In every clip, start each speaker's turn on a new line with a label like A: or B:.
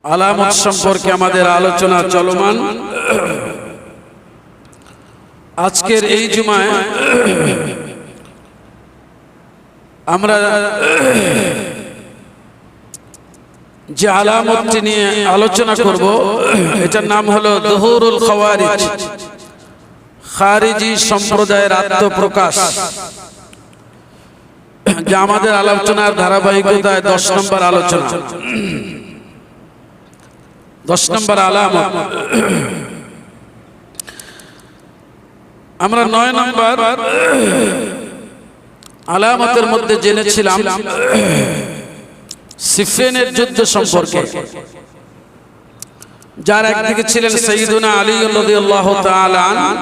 A: আলামত সম্পর্কে আমাদের আলোচনা চলমান। আজকের এই জুমায় আমরা যে আলামতটি নিয়ে আলোচনা করব এটার নাম হলো যুহুরুল খাওয়ারিজ, খারিজি সম্প্রদায়ের আত্মপ্রকাশ, যা আমাদের আলোচনার ধারাবাহিকতায় 10 নম্বর আলোচনা। 10 নম্বর আলামত। আমরা 9 নম্বর আলামতের মধ্যে জেনেছিলাম সিফিনের যুদ্ধ সম্পর্কে, যার একদিকে ছিলেন সাইয়্যিদুনা আলী রাদিয়াল্লাহু তাআলা আনহু,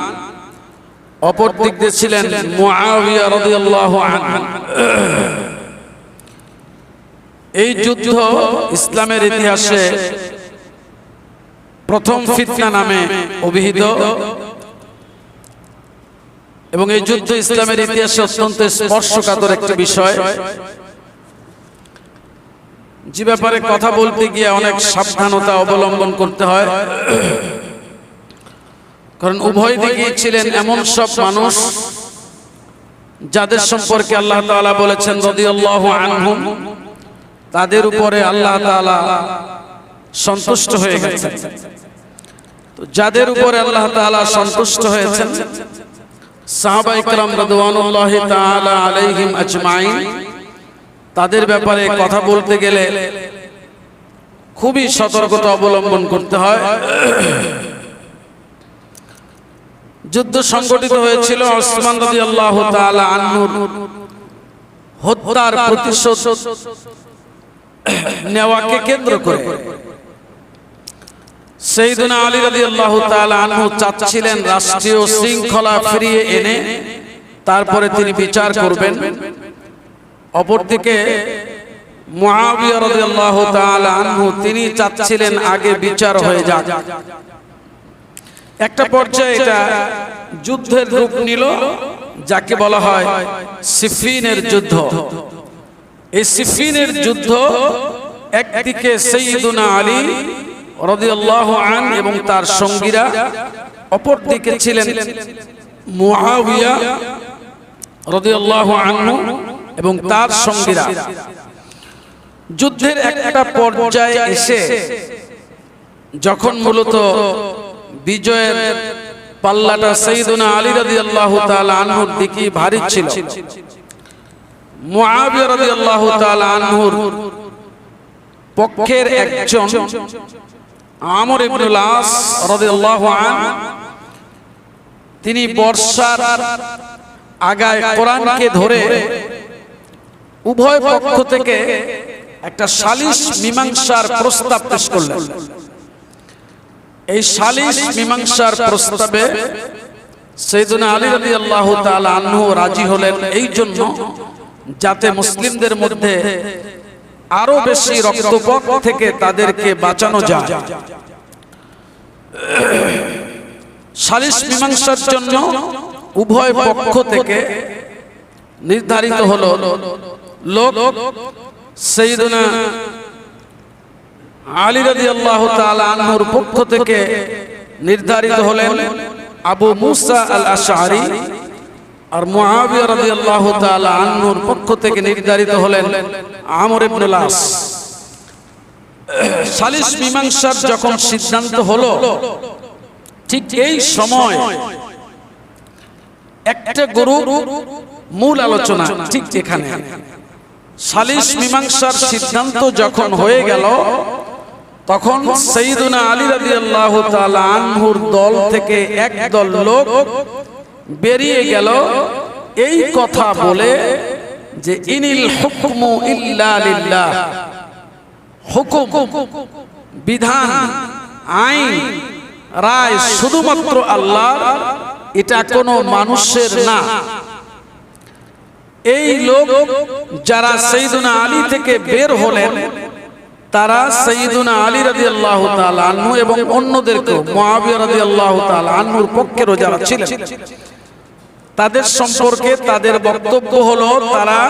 A: অপর দিক দিয়ে ছিলেন মুআবিয়া রাদিয়াল্লাহু আনহু। এই যুদ্ধ ইসলামের ইতিহাসে প্রথম ফিতনা নামে অভিহিত এবং এই যুদ্ধ ইসলামের ইতিহাসে অত্যন্ত স্পর্শকাতর একটি বিষয়, যে ব্যাপারে কথা বলতে গিয়ে অনেক সাবধানতা অবলম্বন করতে হয়। কারণ উভয় দিকেই ছিলেন এমন সব মানুষ যাদের সম্পর্কে আল্লাহ তাআলা বলেছেন রাদিয়াল্লাহু আনহুম, তাদের উপরে আল্লাহ তাআলা সন্তুষ্ট হয়ে গেছেন। তো যাদের উপরে আল্লাহ তাআলা সন্তুষ্ট হয়েছেন, সাহাবায়ে কেরাম রাদিয়াল্লাহু তাআলা আলাইহিম আজমাইন, তাদের ব্যাপারে কথা বলতে গেলে খুবই সতর্কতা অবলম্বন করতে হয়। যুদ্ধ সংগঠিত হয়েছিল ওসমান রাদিয়াল্লাহু তাআলা আনহুর হত্যার প্রতিশোধ নেওয়াকে কেন্দ্র করে। সাইয়্যিদুনা আলী রাদিয়াল্লাহু তাআলা আনহু চাচ্ছিলেন রাষ্ট্রীয় শৃঙ্খলা ফিরিয়ে এনে তারপরে তিনি বিচার করবেন। অপরদিকে মুআবিয়া রাদিয়াল্লাহু তাআলা আনহু তিনি চাচ্ছিলেন আগে বিচার হয়ে যাক। একটা পর্যায়ে এটা যুদ্ধের রূপ নিল, যাকে বলা হয় সিফিনের যুদ্ধ। এই সিফিনের যুদ্ধ একদিকে সাইয়্যিদুনা আলী রাদিয়াল্লাহু আনহু এবং তার সঙ্গীরা, অপরদিকে ছিলেন মুআবিয়া রাদিয়াল্লাহু আনহু এবং তার সঙ্গীরা। যুদ্ধের একটা পর্যায়ে এসে যখন মূলত বিজয়ের পাল্লাটা সাইয়্যিদুনা আলী রাদিয়াল্লাহু তাআলা আনহুর দিকে ভারী ছিল, মুআবিয়া রাদিয়াল্লাহু তাআলা আনহুর পক্ষের একজন আমর ইবনুল আস রাদিয়াল্লাহু আনহু, তিনি বর্ষার আগায় কোরআনকে ধরে উভয় পক্ষ থেকে একটা সালিশ মীমাংসার প্রস্তাব পেশ করলেন। এই সালিশ মীমাংসার প্রস্তাবে সাইয়্যিদুনা আলী রাদিয়াল্লাহু তাআলা আনহু রাজি হলেন, এই জন্য যাতে মুসলিমদের মধ্যে আরো বেশি রক্তপাত থেকে তাদেরকে বাঁচানো যায়। সালিশ মীমাংসার জন্য উভয় পক্ষ থেকে নির্ধারিত হলো লোক। সাইয়্যিদুনা আলী রাদিয়াল্লাহু তাআলা আনহুর পক্ষ থেকে নির্ধারিত হলেন আবু মুসা আল আশআরী, আর মুআবিয়া রাদিয়াল্লাহু তাআলা আনহুর পক্ষ থেকে নির্ধারিত হলেন আমর ইবনুল আস। সালিশ মীমাংসার যখন সিদ্ধান্ত হলো, ঠিক এই সময় একটা গ্রুপ মূল আলোচনা ঠিক এখানে। সালিশ মীমাংসার সিদ্ধান্ত যখন হয়ে গেল, তখন সাইয়্যিদুনা আলী রাদিয়াল্লাহু তাআলা আনহুর দল থেকে একদল লোক বেরিয়ে গেল এই কথা বলে যে ইনিল হুকমু ইল্লা লিল্লাহ, হুকুম বিধান আইন রায় শুধুমাত্র আল্লাহর, এটা কোনো মানুষের না। এই লোক যারা সাইয়্যিদুনা আলী থেকে বের হলেন, তারা সাইয়্যিদুনা আলী রাদিয়াল্লাহু তাআলা আনহু এবং অন্যদেরকে মুআবিয়া রাদিয়াল্লাহু তাআলা আনহুর পক্ষেরও যারা ছিলেন, তাদের সম্পর্কে তাদের বক্তব্য হলো তারা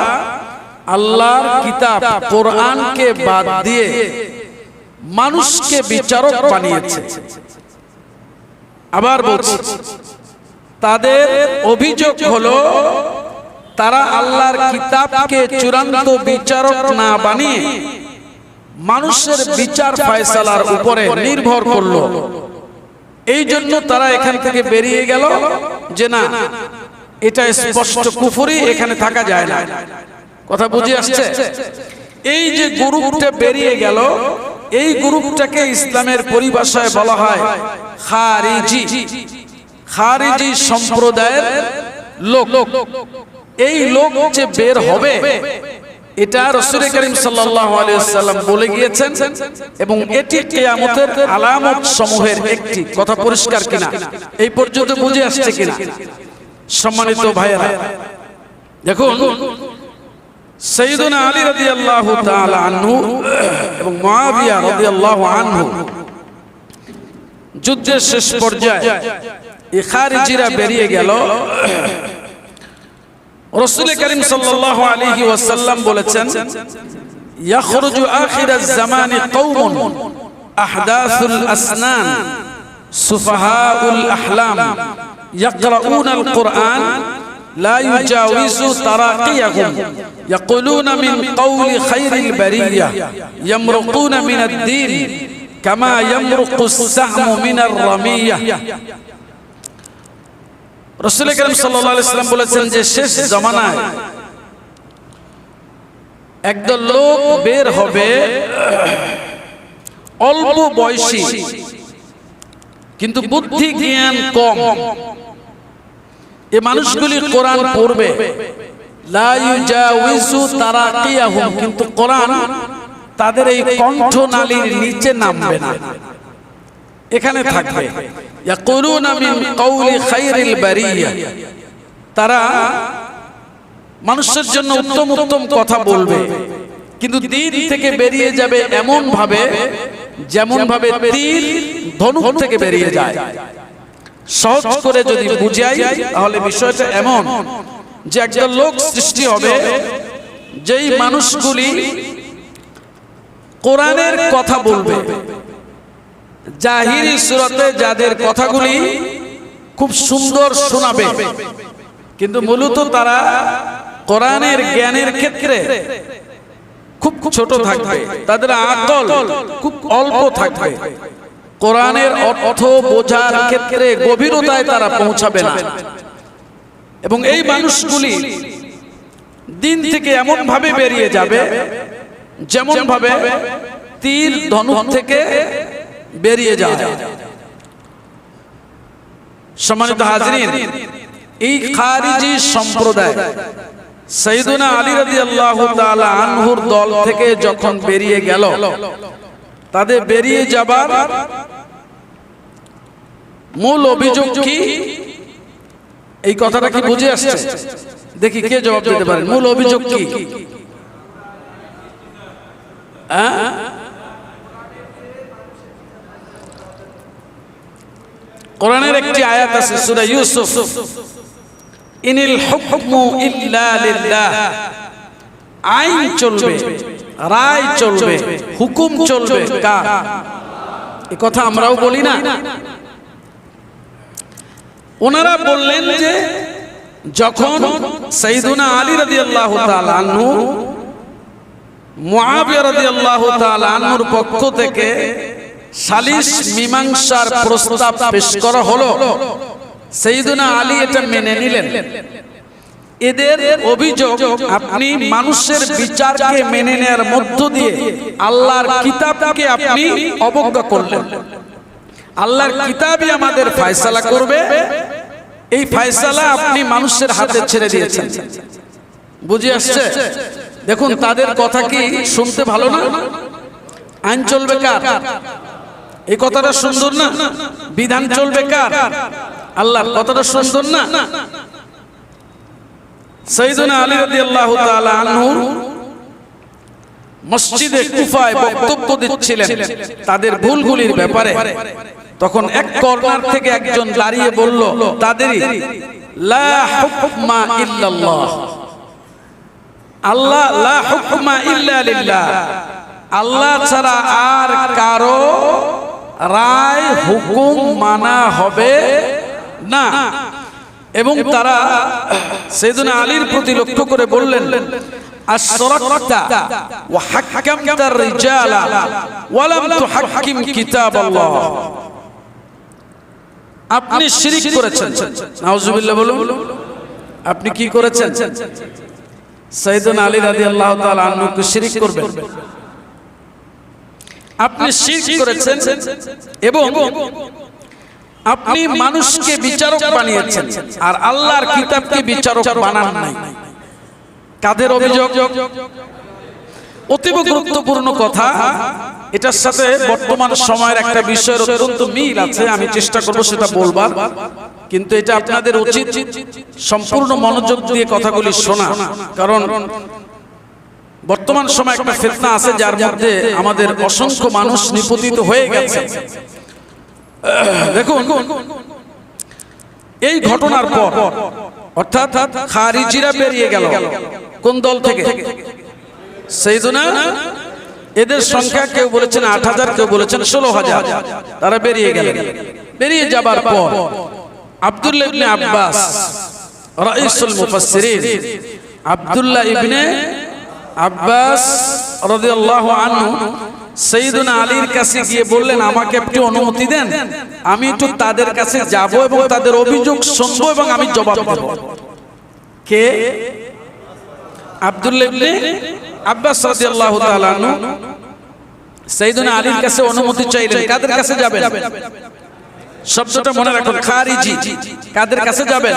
A: আল্লাহর কিতাব কোরআনকে বাদ দিয়ে মানুষকে বিচারক বানিয়েছে। আবার বলছি, তাদের অভিযোগ হলো তারা আল্লাহর কিতাবকে চূড়ান্ত বিচারক না বানিয়ে মানুষের বিচার ফয়সালার উপরে নির্ভর করলো। এই জন্য তারা এখান থেকে বেরিয়ে গেল যে না, এটা স্পষ্ট কুফরি, এখানে থাকা যায় না। কথা বুঝে আসছে? এই যে গ্রুপটা বেরিয়ে গেল, এই গ্রুপটাকে ইসলামের পরিভাষায় বলা হয় খারিজি। খারিজি সম্প্রদায়ের লোক। এই লোক যে বের হবে এটা রাসূল করিম সাল্লাল্লাহু আলাইহি ওয়াসাল্লাম বলে গিয়েছেন, এবং এটি কিয়ামতের আলামত সমূহের একটি। কথা পরিষ্কার কিনা? এই পর্যন্ত বুঝে আসছে কিনা? সম্মানিত ভাইয়েরা, দেখুন, সাইয়্যিদুনা আলী রাদিয়াল্লাহু তাআলা আনহু এবং মুআবিয়া রাদিয়াল্লাহু আনহু যুদ্ধের শেষ পর্যায়ে এই খারিজিরা বেরিয়ে গেল। রাসূল করিম সাল্লাল্লাহু আলাইহি ওয়াসাল্লাম বলেছেন, ইয়াখরুজু আখিরাজ জামানি কওমুন আহদাসুল আসনান সুফাহাউল আহলাম ইয়াকরাউনাল কুরআন لا يجاوز تراقيهم يقولون من قول خير البرية يمرقون من الدين كما يمرق السهم من الرمية। রাসূল করিম সাল্লাল্লাহু আলাইহি ওয়াসাল্লাম বলেছেন যে শেষ জামানায় একদল লোক বের হবে, অল্প বয়সী কিন্তু বুদ্ধি জ্ঞান কম। এই মানুষগুলি কোরআন পড়বে, লা ইউজাউযু তারাকিয়াহুম, কিন্তু কোরআন তাদের এই কণ্ঠনালীর নিচে নামবে না, এখানে থাকবে। ইয়াকুলুনা মিন কওলি খায়রিল বারিয়া, তারা মানুষের জন্য উত্তম উত্তম কথা বলবে, কিন্তু দিন থেকে বেরিয়ে যাবে এমন ভাবে যেমন ভাবে তীর ধনুক থেকে বেরিয়ে যায়। সহজ করে যদি বুঝাই তাহলে বিষয়টা এমন যে একজন লোক সৃষ্টি হবে যেই মানুষগুলি কোরআনের কথা বলবে, জাহিরি সুরতে যাদের কথাগুলি খুব সুন্দর শোনাবে, কিন্তু মূলত তারা কোরআনের জ্ঞানের ক্ষেত্রে খুব ছোট থাকবে, তাদের আকল খুব অল্প থাকবে, কোরআনের অর্থ বোঝার ক্ষেত্রে গভীরতায় তারা পৌঁছাবে না। এবং এই মানুষগুলি দিন থেকে এমন ভাবে বেরিয়ে যাবে যেমন ভাবে তীর ধনুক থেকে বেরিয়ে যায়। সম্মানিত হাজরিন, এই খারিজি সম্প্রদায় সাইয়্যিদুনা আলী রাদিয়াল্লাহু তাআলা আনহুর দল থেকে যখন বেরিয়ে গেল, তাদের বেরিয়ে যাবার মূল অভিযোগ কি? এই কথাটা কি বুঝে আসছে? দেখি কে জবাব দিতে পারেন। মূল অভিযোগ কি? কোরআনের একটি আয়াত আছে সূরা ইউসুফ, ইনিল হুকমু ইল্লা লিল্লাহ, আইন চলবে, রায় চলবে, হুকুম চলবে কার? এই কথা আমরাও বলি না? ওনারা বললেন যে যখন সাইয়্যিদুনা আলী রাদিয়াল্লাহু তাআলা আনহু মুআবিয়া রাদিয়াল্লাহু তাআলা আনহুর পক্ষ থেকে সালিশ মীমাংসার প্রস্তাব পেশ করা হলো, সাইয়্যিদুনা আলী এটা মেনে নিলেন। এদের অভিযোগ, আপনি মানুষের বিচারকে মেনে নেওয়ার মধ্য দিয়ে আল্লাহর কিতাবকে আপনি অবজ্ঞা করলেন। আল্লাহর কিতাবই আমাদের ফয়সালা করবে, এই ফয়সালা আপনি মানুষের হাতে ছেড়ে দিয়েছেন। বুঝে আসছে? দেখুন, তাদের কথা কি শুনতে ভালো না? আইন চলবে কার? এই কথাটা সুন্দর না? বিধান চলবে কার? আল্লাহর। কথাটা সুন্দর না? সাইয়্যিদুনা আলী রাদিয়াল্লাহু তাআলা আনহু মসজিদে কুফায় বক্তব্য দিচ্ছিলেন তাদের ভুলগুলির ব্যাপারে। তখন এক কর্নার থেকে একজন দাঁড়িয়ে বলল, তাদেরই লা হুকমা ইল্লাল্লাহ, আল্লাহ লা হুকমা ইল্লা লিল্লাহ, আল্লাহ ছাড়া আর কারো রায় হুকুম মানা হবে না। এবং তারা সাইয়েদনা আলীর প্রতি লক্ষ্য করে বললেন, আশরাকতা ওয়া হাক্কামতা রিজালা ওয়া লাম তুহাক্কিম কিতাবাল্লাহ, আপনি শিরক করেছেন। নাউজুবিল্লাহ বলুন, আপনি কি করেছেন? সাইয়েদনা আলী রাদিয়াল্লাহু তাআলা আনহুকে শিরক করবেন, আপনি শিরক করেছেন এবং আপনি মানুষকে বিচারক বানিয়েছেন আর আল্লাহর কিতাবকে বিচারক বানান নাই। কাদের অভিযোগ? অতীব গুরুত্বপূর্ণ কথা। এটার সাথে বর্তমান সময়ের একটা বিষয়ের অত্যন্ত মিল আছে, আমি চেষ্টা করব সেটা বলবার, কিন্তু এটা আপনাদের উচিত সম্পূর্ণ মনোযোগ দিয়ে কথাগুলি শোনা, কারণ বর্তমান সময় একটা ফিতনা আছে যার মধ্যে আমাদের অসংখ্য মানুষ নিপতিত হয়ে গেছে। দেখুন, এই ঘটনার পর অর্থাৎ খারিজিরা বেরিয়ে গেল কোন দল থেকে? সাইয়েদনা, এদের সংখ্যা কেউ বলেছেন ৮,০০০, কেউ বলেছেন ১৬,০০০। তারা বেরিয়ে গেলেন। বেরিয়ে যাবার পর আব্দুল্লাহ ইবনে আব্বাস, রাইসুল মুফাসসিরিন, আব্দুল্লাহ ইবনে আব্বাস রাদিয়াল্লাহু আনহু সাইয়েদনা আলীর কাছে গিয়ে বললেন, আমাকে একটু অনুমতি দেন, আমি একটু তাদের কাছে যাব এবং তাদের অভিযোগ শুনবো এবং আমি জবাব দেব। কে? আব্দুল্লাহ ইবনে আব্বাস রাদিয়াল্লাহু তাআলা আনহু সাইয়েদনা আলীর কাছে অনুমতি চাইলেন। কাদের কাছে যাবেন? শব্দটা মনে রাখুন, খারিজি। কাদের কাছে যাবেন?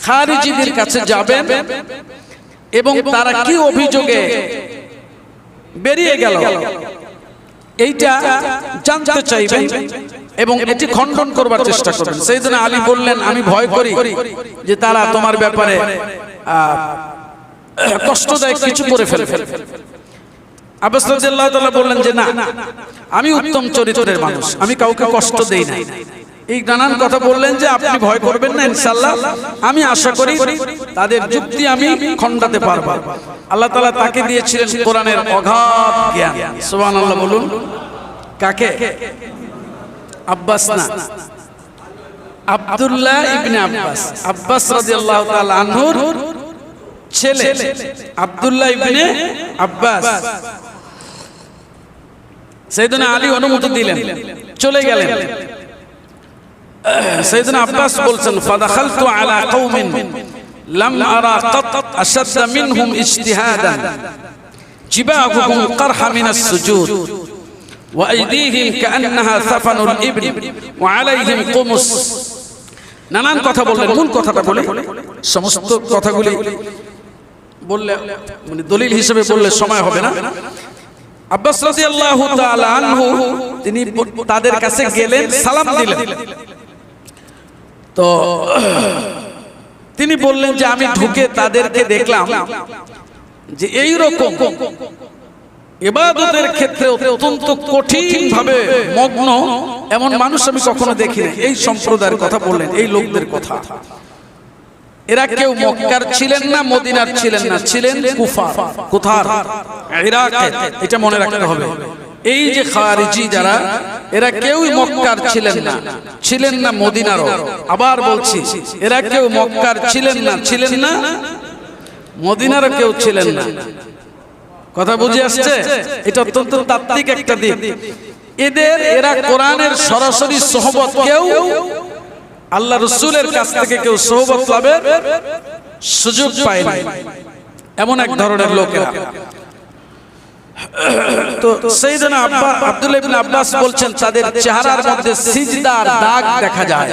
A: খারিজিদের কাছে যাবেন এবং তারা কি অভিযোগে বেরিয়ে গেল এইটা জানতে চাইবেন এবং এটি খণ্ডন করবার চেষ্টা করবেন। সাইয়েদনা আলী বললেন, আমি ভয় করি যে তারা তোমার ব্যাপারে কষ্টদায়ক কিছু করে ফেলবে। আব্বাস রাদিয়াল্লাহু তাআলা বললেন যে না, আমি উত্তম চরিত্রের মানুষ, আমি কাউকে কষ্ট দেই না। এই নানান কথা বললেন যে আপনি ভয় করবেন না, ইনশাআল্লাহ আমি আশা করি তাদের যুক্তি আমি খণ্ডাতে পারবো। আল্লাহ তাআলা তাকে দিয়েছিলেন কোরআনের অগাধ জ্ঞান। সুবহানাল্লাহ বলুন। কাকে? আব্বাস না, আব্দুল্লাহ ইবনে আব্বাস। আব্বাস রাদিয়াল্লাহু তাআলা আনহুর ছেলে আব্দুল্লাহ ইবনে আব্বাস। সাইয়েদনা আলী অনুমতি দিলেন, চলে গেলেন। সাইয়েদনা আব্বাস বলছেন, ফাদাখালতু আলা কওমিন লাম আরা কাত আশাদ্দা মিনহুম ইজতিহাদান জিবাহুহুম কারহা মিনাস সুজুদ ওয়া আইদিহিম কাআন্নাহা সাফানুল ইবন ওয়া আলাইহিম কুমুস। নানান কথা বললেন। মূল কথাটা বলে, সমস্ত কথাগুলি বললে মানে দলিল হিসেবে বললে সময় হবে না। আব্বাস রাদিয়াল্লাহু তাআলা আনহু তিনি তাদের কাছে গেলেন, সালাম দিলেন। তো তিনি বললেন যে আমি ঢুকে তাদেরকে দেখলাম যে এই রকম ইবাদতের ক্ষেত্রে অত্যন্ত কঠিন ভাবে মগ্ন এমন মানুষ আমি কখনো দেখিনি। এই সম্প্রদায়ের কথা বললেন, এই লোকদের কথা। এরা কেউ মক্কার ছিলেন না, মদিনার ছিলেন না, ছিলেন কুফার। কোথার? ইরাকে। এটা মনে রাখতে হবে। এই যে খারিজি যারা, এরা কেউই মক্কার ছিলেন না, ছিলেন না মদিনারও। আবার বলছি, এরা কেউ মক্কার ছিলেন না, ছিলেন না মদিনারও কেউ ছিলেন না। কথা বুঝে আসছে? এটা অত্যন্ত তাত্ত্বিক একটা দিক। এরা কোরআনের সরাসরি সোহবত, কেউ আল্লাহ রাসূলের কাছ থেকে কেউ সোহবত লাভের সুযোগ পায়নি, এমন এক ধরনের লোকেরা। তো সাইয়েদনা আব্দুল্লাহ ইবনে আব্বাস বলছেন, তাদের চেহারার মধ্যে সিজদার দাগ দেখা যায়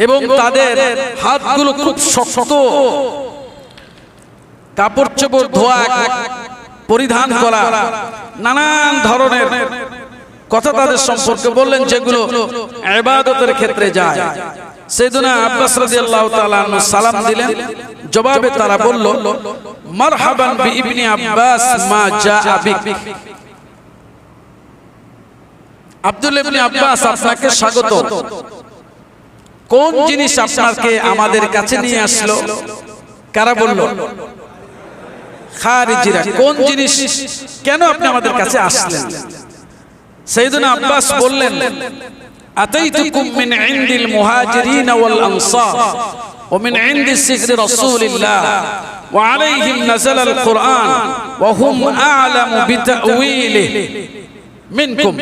A: এবং তাদের হাতগুলো খুব শক্ত, কাপড় চোপড় ধোয়া পরিধান করা, নানান ধরনের কথা তাদের সম্পর্কে বললেন যেগুলো ইবাদতের ক্ষেত্রে যায়। সাইয়েদনা আব্বাস রাদিয়াল্লাহু তাআলা আনহু সালাম দিলেন। জবাবে তারা বলল, মারহাবান বি ইবনে আব্বাস মা জাআ বিক। আব্দুল্লাহ ইবনে আব্বাস, আপনাকে স্বাগত। কোন জিনিস আপনাকে আমাদের কাছে নিয়ে আসলো? কারা বলল? খারিজিরা কোন জিনিস, কেন আপনি আমাদের কাছে আসলেন? সাইয়েদুনা আব্বাস বললেন, আতাইতুকুম মিন ইনদিল মুহাজিরিন ওয়াল আনসার ওয়া মিন ইনদি সিকরি রাসূলিল্লাহ ওয়া আলাইহিম নাযালাল কুরআন ওয়া হুম আ'লামু বিতাউইলিহি মিনকুম।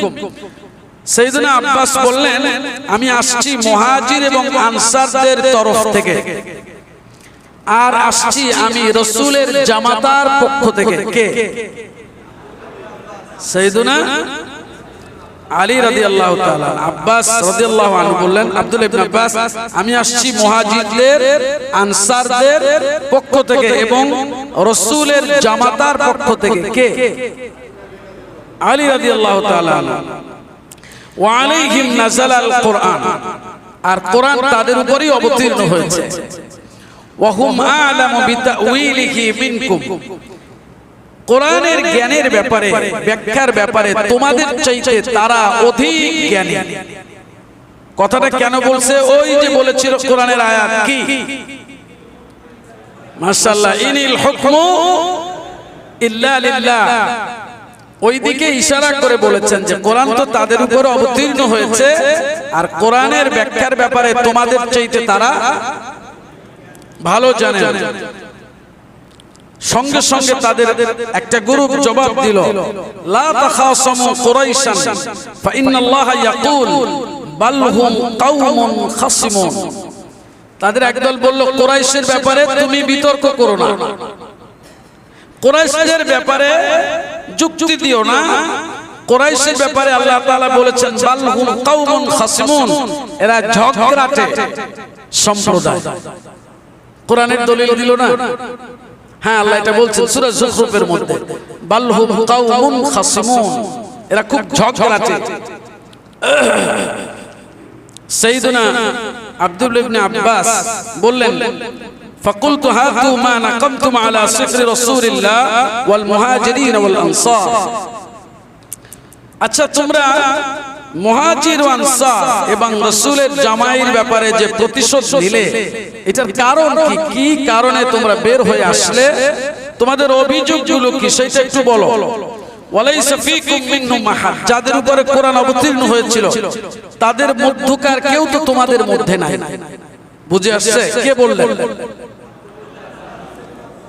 A: সাইয়েদুনা আব্বাস বললেন, আমি আসছি মুহাজির এবং আনসারদের তরফ থেকে, আর আসছি আমি রাসূলের জামাতার পক্ষ থেকে। কে? সাইয়েদুনা আলী রাদিয়াল্লাহু তাআলা। আব্বাস রাদিয়াল্লাহু আনহু বললেন, আব্দুল্লাহ ইবনে আব্বাস, আমি আসছি মুহাজিরদের আনসারদের পক্ষ থেকে এবং রাসূলের জামাতার পক্ষ থেকে। কে? আলী রাদিয়াল্লাহু তাআলা। ওয়া আলাইহিম নাযালাল কুরআন, আর কোরআন তাদের উপরই অবতীর্ণ হয়েছে। ওয়া হুম আ'লামু বিতাউইলিহি মিনকুম, কোরআনের জ্ঞানের ব্যাপারে, ব্যাখ্যার ব্যাপারে তোমাদের চাইতে তারা অধিক জ্ঞানী। কথাটা কেন বলছে? ওই যে বলেছিল কোরআনের আয়াত কি, মাশাআল্লাহ, ইনিল হুকমু ইল্লা লিল্লাহ, ওইদিকে ইশারা করে বলেছেন যে কোরআন তো তাদের উপর অবতীর্ণ হয়েছে, আর কোরআনের ব্যাখ্যার ব্যাপারে তোমাদের চাইতে তারা ভালো জানে। সঙ্গে সঙ্গে তাদের একটা গ্রুপ জবাব দিল, লা তাখাসামু কুরাইশান ফা ইন্নাল্লাহা ইয়াকুল বাল হুম কাওমুন খাসিমুন। তাদের একদল বলল, কুরাইশের ব্যাপারে তুমি বিতর্ক করো না, কুরাইশদের ব্যাপারে যুক্তি দিও না। কুরাইশের ব্যাপারে আল্লাহ তাআলা বলেছেন, বাল হুম কাওমুন খাসিমুন, এরা ঝগড়াটে সম্প্রদায়। কোরআনের দলিল দিল না? হ্যাঁ, আল্লাহ এটা বলছেন সূরা যুখরুফের মধ্যে, বাল হুম কাওমুন খাসিমুন, এরা খুব ঝগড়াটে। সাইয়েদুনা আব্দুল্লাহ ইবনে আব্বাস বললেন, ফাকুলতু হাতু মা নাকামতুম আলা সিকরি রাসূলিল্লাহ ওয়াল মুহাজিরিন ওয়াল আনসার। আচ্ছা, তোমরা মুহাজির ও আনসার এবং রাসূলের জামাইর ব্যাপারে যে প্রতিশোধ নিলে, এটার কারণ কি? কি কারণে তোমরা বের হয়ে আসলে? তোমাদের অভিযোগগুলো কি সেটা একটু বলো। ওয়ালাইসা ফীকুম মিনহুম আহাদ, যাদের উপরে কোরআন অবতীর্ণ হয়েছিল তাদের মধ্যকার কেউ তো তোমাদের মধ্যে নাই। বুঝে আসছে? কে বললেন?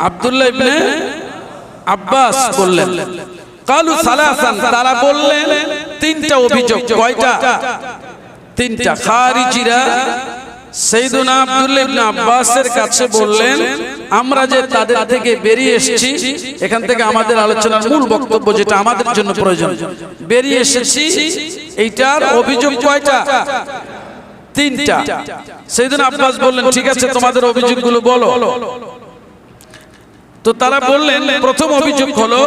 A: আব্দুল্লাহ ইবনে আব্বাস বললেন। কালু সালাসান, তারা বললেন তিনটা অভিযোগ। কয়টা? তিনটা। খারিজিরা সাইয়েদুনা আব্দুল্লাহ ইবনে আব্বাসের কাছে বললেন, আমরা যে তাদের থেকে বেরিয়ে এসেছি, এখান থেকে আমাদের আলোচনার মূল বক্তব্য যেটা আমাদের জন্য প্রয়োজন, বেরিয়ে এসেছি, এইটার অভিযোগ কয়টা? তিনটা। সাইয়েদুনা আব্বাস বললেন, ঠিক আছে, তোমাদের অভিযোগগুলো বলো। তো তারা বললেন, প্রথম অভিযোগ হলো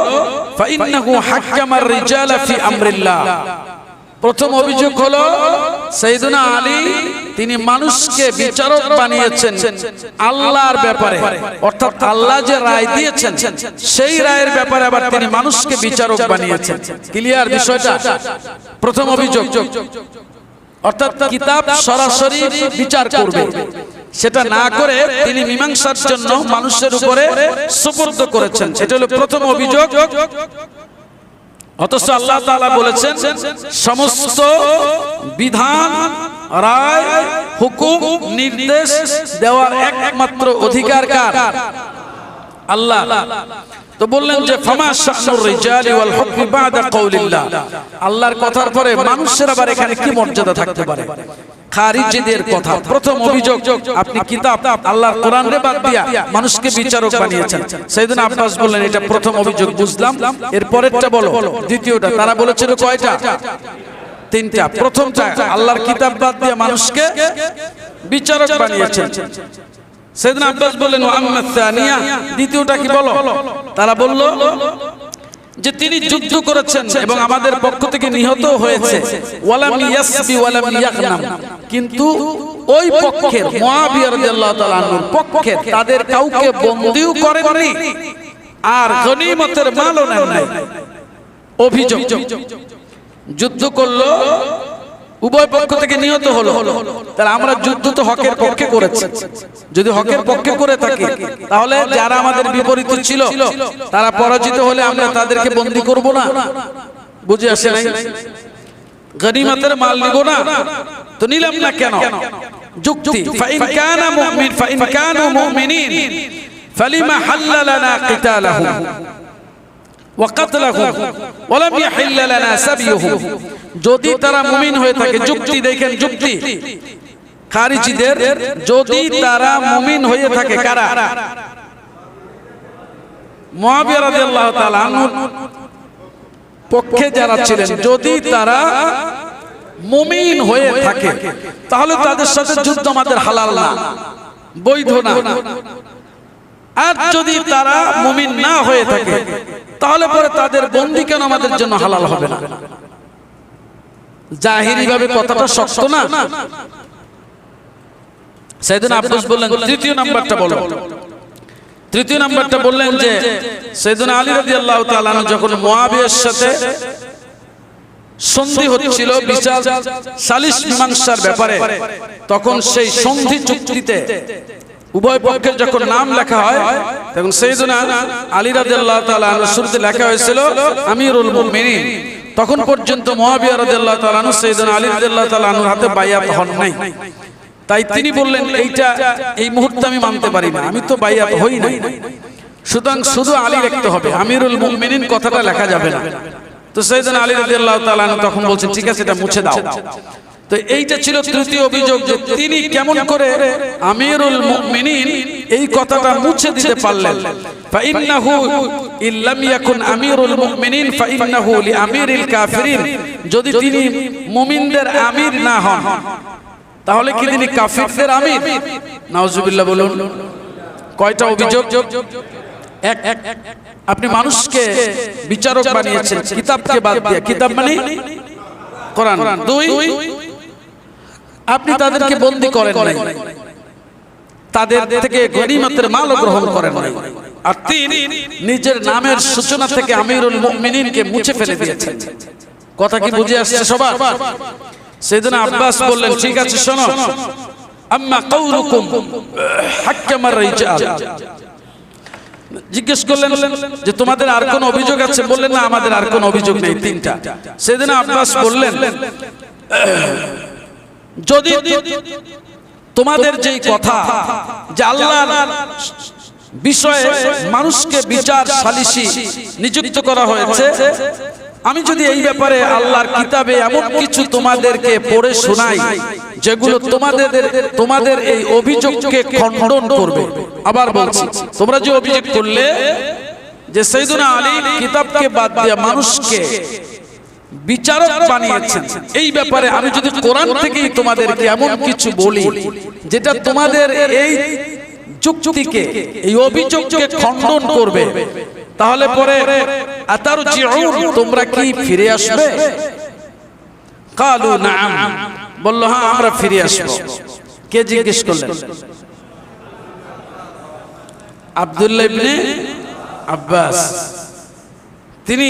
A: ফাইন্নাহু হাক্কামার রিজালা ফি আমরিল্লাহ। প্রথম অভিযোগ হলো সাইয়েদুনা আলী তিনি মানুষকে বিচারক বানিয়েছেন আল্লাহর ব্যাপারে, অর্থাৎ আল্লাহ যে রায় দিয়েছেন সেই রায়ের ব্যাপারে আবার তিনি মানুষকে বিচারক বানিয়েছেন। ক্লিয়ার বিষয়টা? প্রথম অভিযোগ, অর্থাৎ কিতাব সরাসরি বিচার করবে সেটা না করে তিনি মীমাংসার জন্য মানুষের উপরে সুপর্দ করেছেন, এটা হলো প্রথম অভিযোগ। অথচ আল্লাহ তাআলা বলেছেন সমস্ত বিধান, রায়, হুকুম, নির্দেশ দেওয়ার একমাত্র অধিকার কার? আল্লাহ। তো বললেন যে ফামা শানুর রিজালি ওয়াল হুকমি বাদা কওলিল্লাহ, আল্লাহর কথার পরে মানুষের আবার এখানে কি মর্যাদা থাকতে পারে? খারিজিদের কথা। প্রথম অভিযোগ, আপনি কিতাব আল্লাহর কোরআনকে বাদ দিয়া মানুষকে বিচারক বানিয়েছেন। সাইয়েদুনা আব্বাস বললেন, এটা প্রথম অভিযোগ, বুঝলাম, এর পরেরটা বলো। দ্বিতীয়টা, তারা বলেছিল কয়টা? তিনটা। প্রথমটা, আল্লাহর কিতাব বাদ দিয়া মানুষকে বিচারক বানিয়েছেন। সাইয়েদুনা আব্বাস বললেন, ওয়া আম্মা সানিয়া, দ্বিতীয়টা কি বলো? তারা বলল যে তিনি যুদ্ধ করেছেন এবং আমাদের পক্ষ থেকে নিহত হয়েছে, ওয়ালাম ইয়াসবি ওয়ালাম ইয়াগনাম, কিন্তু ওই পক্ষের মুআবিয়া রাদিয়াল্লাহু তাআলা আনহুর পক্ষের তাদের কাউকে বন্দীও করেননি আর গনিমতের মালও নেন নাই। অভিযোগ, যুদ্ধ করলো উভয় পক্ষ থেকে নিহত হলো, তাহলে আমরা যুদ্ধ তো হকের পক্ষে করেছি। যদি হকের পক্ষে করে থাকি তাহলে যারা আমাদের বিপরীত ছিল তারা পরাজিত হলে আমরা তাদেরকে বন্দী করব না? বুঝে আসে নাই? গনিমতের মাল নিব না তো নিলাম না কেন? যুক্তি, ফাইন কানা মুমিন ফাইন কানু মুমিনিন ফালিমা হাল্লালানা কিতালাহুম ওয়া কাতলাহুম ওয়া লাম ইয়াহিল্লা লানা সাবিয়ুহুম। যদি তারা মুমিন হয়ে থাকে, যুক্তি দেখেন, যুক্তি খারিজিদের, যদি তারা মুমিন হয়ে থাকে, কারা? মুআবিয়া রাদিয়াল্লাহু তাআলা আনহু পক্ষে যারা ছিলেন, যদি তারা মুমিন হয়ে থাকে তাহলে তাদের সাথে যুদ্ধ আমাদের হালাল না, বৈধ না। আর যদি তারা মুমিন না হয়ে থাকে তাহলে পরে তাদের বন্দী কেন আমাদের জন্য হালাল হবে না? জাহিরি ভাবে কথাটা শক্ত না? সাইয়েদনা আব্বাস বললেন তৃতীয় নাম্বারটা বলো। তৃতীয় নাম্বারটা বললেন যে সাইয়েদনা আলী রাদিয়াল্লাহু তাআলা যখন মুআবিয়ার সাথে সন্ধি হচ্ছিল বিচার সালিশ মীমাংসার ব্যাপারে, তখন সেই সন্ধি চুক্তিতে উভয় পক্ষের যখন নাম লেখা হয় তখন সাইয়েদনা আলী রাদিয়াল্লাহু তাআলা আনহুর শুরুতে লেখা হয়েছিল আমিরুল মুমিনিন। তখন পর্যন্ত মুআবিয়া রাদিয়াল্লাহু তাআলা আনহু সাইয়েদনা আলী রাদিয়াল্লাহু তাআলা আনহুর হাতে বাইয়াত হন নাই। তাই তিনি বললেন এইটা এই মুহূর্তে আমি মানতে পারি না, আমি তো বাইয়াত হই নাই, সুতরাং শুধু আলী লিখতে হবে, আমিরুল মুমিনিন কথাটা লেখা যাবে না। তো সাইয়েদনা আলী রাদিয়াল্লাহু তাআলা আনহু তখন বলছেন ঠিক আছে, এটা মুছে দাও। তো এইটা ছিল তৃতীয় অভিযোগ যে তিনি কেমন করে আমিরুল মুমিনিন এই কথাটা মুছে দিতে পারলেন। ফাইন্নাহু ইল্লাম ইয়াকুন আমিরুল মুমিনিন ফাইন্নাহু লিআমিরিল কাফিরিন, যদি তিনি মুমিনদের আমির না হন তাহলে কি তিনি কাফিরদের আমির? নাউজুবিল্লাহ বলুন। কয়টা অভিযোগ? এক, আপনি মানুষকে বিচারক বানিয়েছেন কিতাবকে বাদ দিয়ে, কিতাব মানে কোরআন। দুই, আপনি তাদেরকে বন্দী করেন নাই, তাদের থেকে গনিমতের মাল গ্রহণ করেন নাই। আর তিন, নিজের নামের সূচনা থেকে আমিরুল মুমিনিনকে মুছে ফেলে দিয়েছেন। কথা কি বুঝে আসছে সবার? সাইয়েদনা আব্বাস বললেন ঠিক আছে শোনো, আম্মা কাউলুকুম হাক্কামার রিজাল। জিজ্ঞেস করলেন যে তোমাদের আর কোন অভিযোগ আছে? বললেন না, আমাদের আর কোন অভিযোগ নেই, তিনটা। সাইয়েদনা আব্বাস বললেন যদি তোমাদের যেই কথা যে আল্লাহর বিষয়ে মানুষকে বিচার সালিসি নিযুক্ত করা হয়েছে, আমি যদি এই ব্যাপারে আল্লাহর কিতাবে এমন কিছু তোমাদেরকে পড়ে শোনাই যেগুলো তোমাদের এই অভিযোগকে খণ্ডন করবে। আবার বলছি, তোমরা যে অভিযোগ করলে যে সাইয়েদনা আলী কিতাবকে বাদ দিয়ে মানুষকে বিচারক বানিয়েছেন, এই ব্যাপারে আমি যদি কোরআন থেকেই তোমাদেরকে এমন কিছু বলি যেটা তোমাদের এই যুক্তিকে, এই অভিযোগকে খণ্ডন করবে, তাহলে পরে আতারজিউন, তোমরা কি ফিরে আসবে? কালু নাআম, বলল হ্যাঁ আমরা ফিরে আসব। কে জিজ্ঞেস করলেন? আব্দুল্লাহ ইবনে আব্বাস। তিনি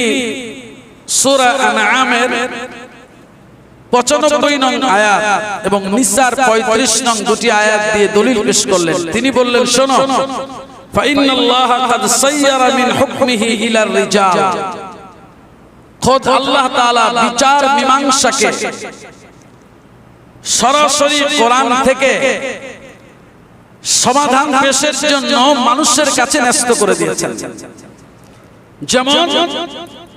A: সূরা আনআমের 95 নং আয়াত এবং নিসার 35 নং দুটি আয়াত দিয়ে দলিল পেশ করলেন। তিনি বললেন শোনো, ফাইন্নাল্লাহা কাদ সায়্যারা মিন হুকমিহি ইলার রিজাল, খোদ আল্লাহ তাআলা বিচার মীমাংসাকে সরাসরি কোরআন থেকে সমাধান পেশের জন্য মানুষের কাছে ন্যস্ত করে দিয়েছেন। যেমন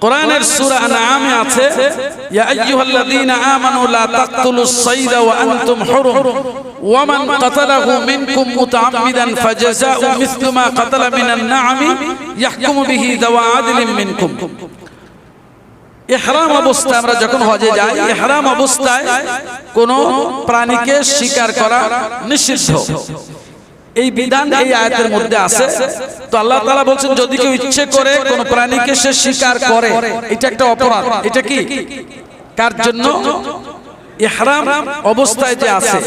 A: কোরআনের সূরা আনআমে আছে, ইয়া আইয়ুহাল্লাযীনা আমানু লা তাকতুলুস সাইদা ওয়া আনতুম হুরুম ওয়া মান কাতালাহু মিনকুম মুতাআম্মিদান ফাজাযাউ মিসলু মা কাতালা মিনান না'মি ইয়াহকুমু বিহি যাওয়া আদলিন মিনকুম। ইহরাম অবস্থায় আমরা যখন হজে যাই, ইহরাম অবস্থায় কোন প্রাণীকে শিকার করা নিষিদ্ধ, এই বিধান এই আয়াতের মধ্যে আছে। তো আল্লাহ তাআলা বলছেন যদি কেউ ইচ্ছে করে কোন প্রাণীকে সে শিকার করে, এটা একটা অপরাধ। এটা কি কার জন্য? ইহরাম অবস্থায় যে আছে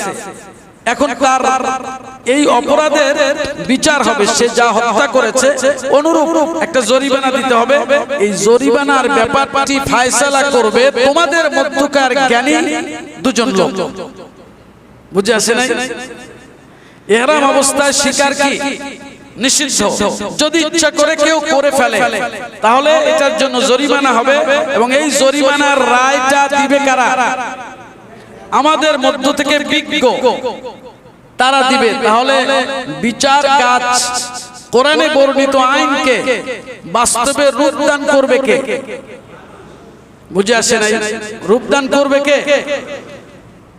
A: এখন তার এই অপরাধের বিচার হবে, সে যা হত্যা করেছে অনুরূপ একটা জরিমানা দিতে হবে। এই জরিমানার ব্যাপারটি ফয়সালা করবে তোমাদের মধ্যকার জ্ঞানী দুজন লোক। বুঝে আসে নাই? ইহরাম অবস্থায় শিকার কি নিষিদ্ধ। যদি ইচ্ছা করে কেউ করে ফেলে তাহলে এটার জন্য জরিমানা হবে, এবং এই জরিমানার রায়টা দিবে কারা? আমাদের মধ্য থেকে বিজ্ঞ তারা দিবে। তাহলে বিচার কাজ কোরআনে বর্ণিত আইনকে বাস্তবে রূপদান করবে কে? বুঝে আসে নাই? রূপদান করবে কে?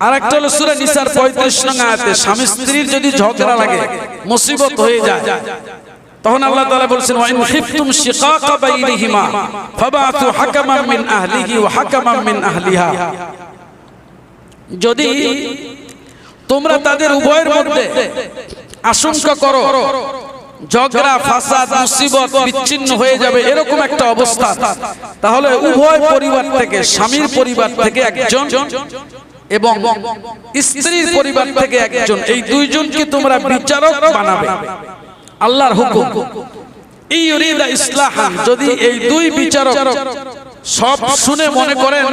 A: আরেকটা হলো সূরা নিসার 35 নং আয়াতে, স্বামী স্ত্রীর যদি ঝগড়া লাগে, মুসিবত হয়ে যায়, তখন আল্লাহ তাআলা বলেছেন ওয়া ইন খিফতুম শিকাকা বাইনিহিমা ফাবাতু হাকামান মিন আহলিহি ওয়া হাকামান মিন আহলিহা। যদি তোমরা তাদের উভয়ের মধ্যে আশঙ্কা করো ঝগড়া ফাসাদ মুসিবত বিচ্ছিন্ন হয়ে যাবে, এরকম একটা অবস্থা, তাহলে উভয় পরিবার থেকে, স্বামীর পরিবার থেকে একজন এবং স্ত্রীর পরিবার থেকে একজন, এই দুইজনকে তোমরা বিচারক বানাবে। আল্লাহর হুকুম। এই ইউরিদা ইসলাহান, যদি এই দুই বিচারক সব শুনে মনে করেন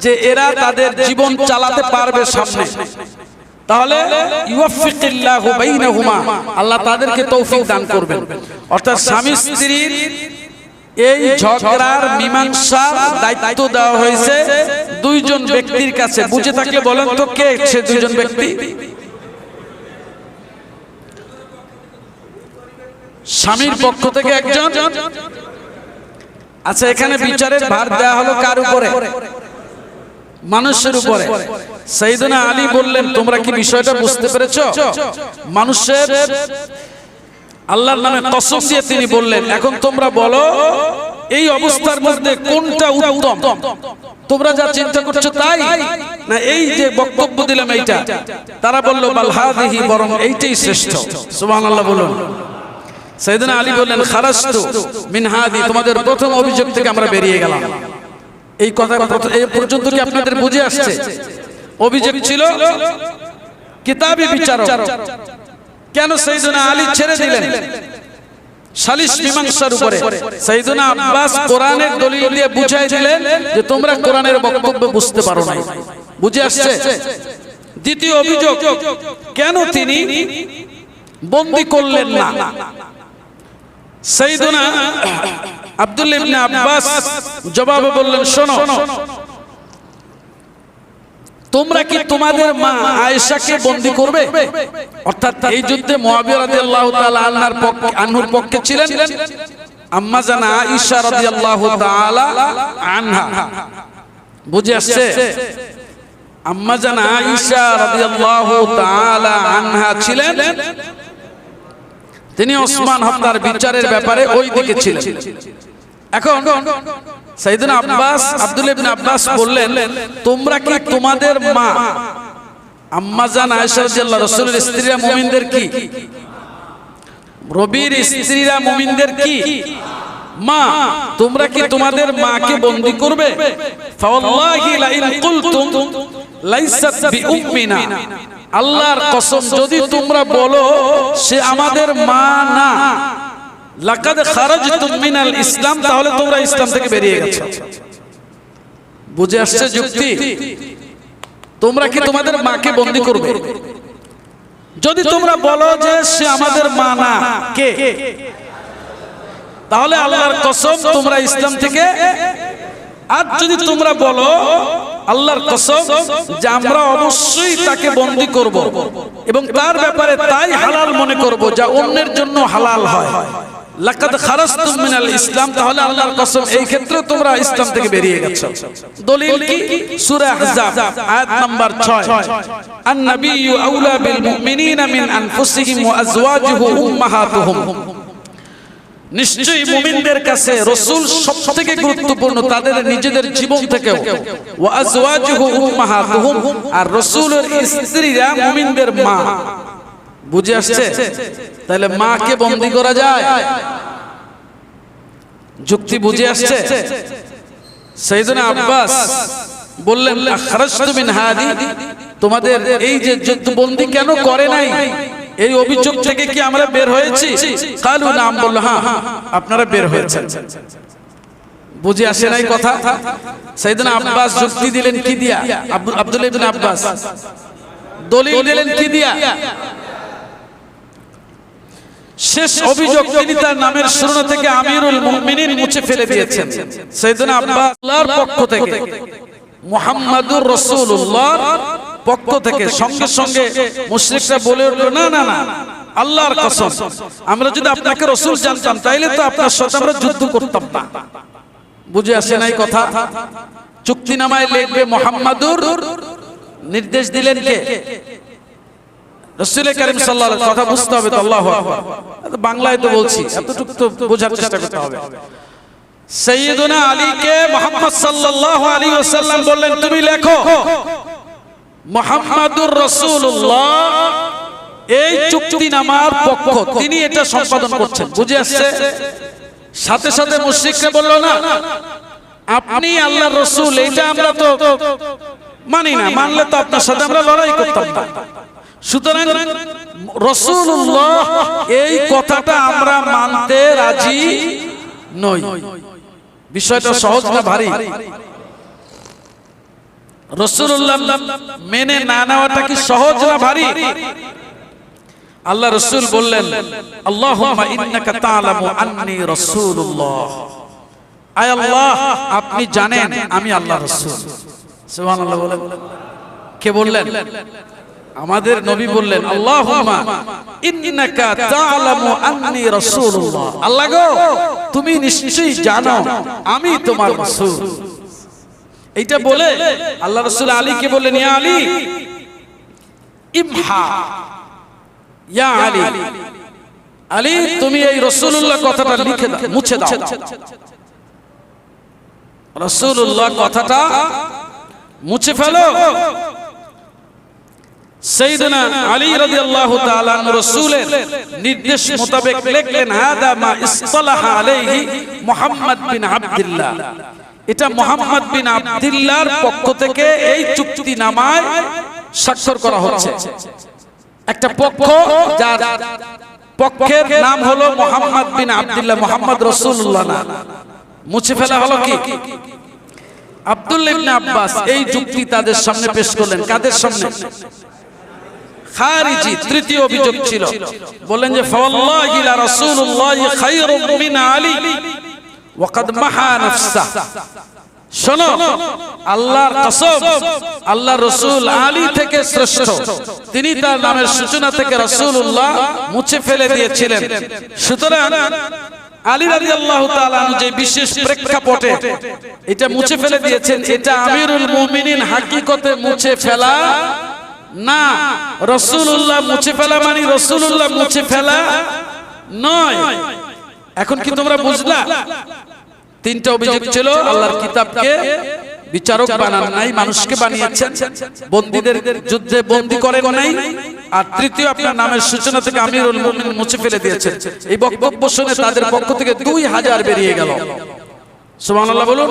A: যে এরা তাদের জীবন চালাতে পারবে সামনে, তাহলে ইউফিকিল্লাহু বাইনাহুমা, আল্লাহ তাদেরকে তৌফিক দান করবেন। অর্থাৎ স্বামী স্ত্রীর এই ঝগড়ার মীমাংসার দায়িত্ব দেওয়া হয়েছে দুইজন ব্যক্তির কাছে। বুঝে থাকলে বলেন তো কে সে দুইজন ব্যক্তি? স্বামীর পক্ষ থেকে একজন। আচ্ছা, এখানে বিচারের ভার দেওয়া হলো কার উপরে? মানুষের উপরে। সাইয়েদনা আলী বললেন, তোমরা কি বিষয়টা বুঝতে পেরেছো? মানুষের আল্লাহর নামে কসম দিয়ে তিনি বললেন, এখন তোমরা বলো এই অবস্থার মধ্যে কোনটা উত্তম? তোমরা যা চিন্তা করছো তাই, না এই যে বক্তব্য দিলাম এইটা? তারা বলল বাল হাদিহি, বরং এইটাই শ্রেষ্ঠ। সুবহানাল্লাহ বলুন। সাইয়েদনা আলী বললেন খারাজতু মিন হাদি, তোমাদের প্রথম অভিযোগ থেকে আমরা বেরিয়ে গেলাম। এই কথা এই পর্যন্ত কি আপনাদের বুঝে আসছে? অভিযোগ ছিল কিতাবী বিচারক। কেন সাইয়েদনা আলী ছেড়ে দিলেন সালিশ মীমাংসার উপরে? সাইয়েদনা আব্বাস কোরআনের দলিল দিয়ে বুঝাই দিলেন যে তোমরা কোরআনের বক্তব্য বুঝতে পারো না। বুঝে আসছে? দ্বিতীয় অভিযোগ, কেন তিনি বন্দী করলেন না? সাইয়েদনা আব্দুল্লাহ ইবনে আব্বাস জবাবে বললেন, শোনো, তোমরা কি তোমাদের মা আয়েশাকে বন্দী করবে? অর্থাৎ এই যুদ্ধে মুআবিয়া রাদিয়াল্লাহু তাআলা আনহুর পক্ষে ছিলেন আম্মা জান আয়েশা রাদিয়াল্লাহু তাআলা আনহা। বুঝে আসছে? আম্মা জান আয়েশা রাদিয়াল্লাহু তাআলা আনহা ছিলেন, তিনি ওসমান হত্যার বিচারের ব্যাপারে ওই দিকে ছিলেন। এখন সাইয়েদনা আব্বাস, আব্দুল্লাহ ইবনে আব্বাস বললেন, তোমরা কি তোমাদের মা আম্মা জান আয়েশা রাদিয়াল্লাহু, রাসূলের স্ত্রীরা মুমিনদের কি? নবীর স্ত্রীরা মুমিনদের কি? মা। তোমরা কি তোমাদের মাকে বন্দী করবে? ফাওয়াল্লাহি লা ইন কুলতুম লাইসাত বিউম্মিনা, আল্লাহর কসম যদি তোমরা বলো সে আমাদের মা না, লাকাদ খারাজতুম মিনাল ইসলাম, তাহলে তোমরা ইসলাম থেকে বেরিয়ে গেছো। বুঝে আসছে যুক্তি? তোমরা কি তোমাদের মাকে বন্দী করবে? যদি তোমরা বলো যে সে আমাদের মা না, কে? তাহলে আল্লাহর কসম তোমরা ইসলাম থেকে। আর যদি তোমরা বলো আল্লাহর কসম যে আমরা অবশ্যই তাকে বন্দী করব এবং তার ব্যাপারে তাই হালাল মনে করব যা অন্যের জন্য হালাল হয়, লাকাদ খারাজতুম মিনাল ইসলাম, তাহলে আল্লাহর কসম এই ক্ষেত্রে তোমরা ইসলাম থেকে বেরিয়ে গেছো। দলিল কি? সূরা আহজাব আয়াত নাম্বার 6, আন-নাবিয়্যু আউলা বিল মুমিনিনা মিন আনফুসিহিম ওয়া আজওয়াজুহু উম্মাহাতুহুম, নিশ্চয়ই মুমিনদের কাছে রাসূল সবথেকে গুরুত্বপূর্ণ তাদের নিজেদের জীবন থেকেও। ওয়া আজওয়াজুহু উম্মাহাতুহুম, আর রাসূলের স্ত্রীরা মুমিনদের মা। বুঝে আসছে? তাহলে মাকে বন্দী করা যায়? যুক্তি বুঝে আসছে? সাইয়েদনা আব্বাস বললেন খারাজতু মিন হাদি, তোমাদের এই যে যুদ্ধবন্দী কেন করে নাই, এই অভিযোগ থেকে কি আমরা বের হয়েছি? কালু নাম বলল, হ্যাঁ আপনারা বের হয়েছেন। বুঝে আসে নাই কথা? সাইয়েদনা আব্বাস যুক্তি দিলেন কি দিয়া? আব্দুল্লাহ ইবনে আব্বাস দলিল দিলেন কি দিয়া? শেষ অভিযোগ তিনি তার নামের শিরোনাম থেকে আমিরুল মুমিনিন মুছে ফেলে দিয়েছেন। সাইয়েদনা আব্বাস আল্লাহর পক্ষ থেকে, মুহাম্মাদুর রাসূলুল্লাহর পক্ষ থেকে সঙ্গে সঙ্গে মুশরিকরা বলে উঠল, না না না, আল্লাহর কসম, আমরা যদি আপনাকে রাসূল জানতাম তাইলে তো আপনার সাথে আমরা যুদ্ধ করতাম না। বুঝে আসে নাই কথা? চুক্তিনামায় লিখবে মুহাম্মাদুর, নির্দেশ দিলেন কে? রাসূল কারীম সাল্লাল্লাহু আলাইহি ওয়াসাল্লাম। কথা বুঝতে হবে তো, আল্লাহু আকবার। বাংলায় তো বলছি, এতটুকু তো বোঝার চেষ্টা করতে হবে। সাইয়েদনা আলীকে মুহাম্মদ সাল্লাল্লাহু আলাইহি ওয়াসাল্লাম বললেন, তুমি লেখো মুহাম্মাদুর রাসূলুল্লাহ এই চুক্তিনামার পক্ষ, তিনি এটা সম্পাদন করছেন। বুঝে আসছে? সাথে সাথে মুশরিকরা বলল, না আপনি আল্লাহর রাসূল, এটা আমরা তো মানি না, মানলে তো আপনার সাথে আমরা লড়াই করতাম না। সুতরাং রাসূলুল্লাহ এই কথাটা আমরা মানতে রাজি নই। বিষয়টা সহজ না ভারী? রাসূলুল্লাহ মেনে না নেওয়াটা কি সহজ না ভারী? আল্লাহ রাসূল বললেন, আল্লাহুম্মা ইন্নাকা তা'লামু আন্নী রাসূলুল্লাহ, আয় আল্লাহ আপনি জানেন আমি আল্লাহর রাসূল। সুবহানাল্লাহ বলেন। কে বললেন? আমাদের নবী বললেন, আল্লাহুম্মা ইন্নাকা তা'লামু আন্নী রাসূলুল্লাহ, আল্লাহ গো তুমি নিশ্চয়ই জানো আমি তোমার রাসূল। এইটা বলে আল্লাহ রাসূল আলীকে বললেন, ইয়া আলী ইমহা, ইয়া আলী, আলী তুমি এই রাসূলুল্লাহ কথাটা লিখে দাও, মুছে দাও। রাসূলুল্লাহ কথাটা মুছে ফেলো। সাইয়েদনা আলী রাদিয়াল্লাহু তাআলা আনহু রাসূলের নির্দেশ মোতাবেক লিখলেন, হাদা মা ইসতালাহা আলাইহি মুহাম্মদ বিন আব্দুল্লাহ, এটা মুহাম্মদ বিন আব্দুল্লাহর পক্ষ থেকে এই চুক্তিনামায় স্বাক্ষর করা হচ্ছে। একটা পক্ষ, যার পক্ষের নাম হলো মুহাম্মদ বিন আব্দুল্লাহ, মুহাম্মদ রাসূলুল্লাহ না। মুছে ফেলা হলো কি? আব্দুল্লাহ ইবনে আব্বাস এই যুক্তি তাদের সামনে পেশ করলেন। কাদের সামনে? খারিজি তৃতীয় অভিযোগ ছিল। বলেন যে ফাওয়াল্লাহি লা রাসূলুল্লাহি খায়রুম মিন আলী ওয়া কাদ মাহা নাফসা, শোনো আল্লাহর কসম, আল্লাহর রাসূল আলী থেকে শ্রেষ্ঠ, তিনি তার নামের সূচনা থেকে রাসূলুল্লাহ মুছে ফেলে দিয়েছিলেন। সুতরাং আলী রাদিয়াল্লাহু তাআলা আনহু যে বিশেষ প্রেক্ষাপটে এটা মুছে ফেলে দিয়েছেন, এটা আমিরুল মুমিনিন হাকিকতে মুছে ফেলা না। রাসূলুল্লাহ মুছে ফেলা মানে রাসূলুল্লাহ মুছে ফেলা নয়। এখন কি তোমরা বুঝলা? তিনটা অভিযোগ ছিল। আল্লাহর কিতাবকে বিচারক বানান নাই, মানুষকে বানিয়েছেন। বন্দীদের যুদ্ধে বন্দী করেন নাই। আর তৃতীয়, আপনার নামের সূচনা থেকে আমিরুল মুমিনিন মুছে ফেলে দিয়েছেন। এই বক্তব্য শুনে তাদের পক্ষ থেকে 2000 বেরিয়ে গেল। সুবহানাল্লাহ বলুন।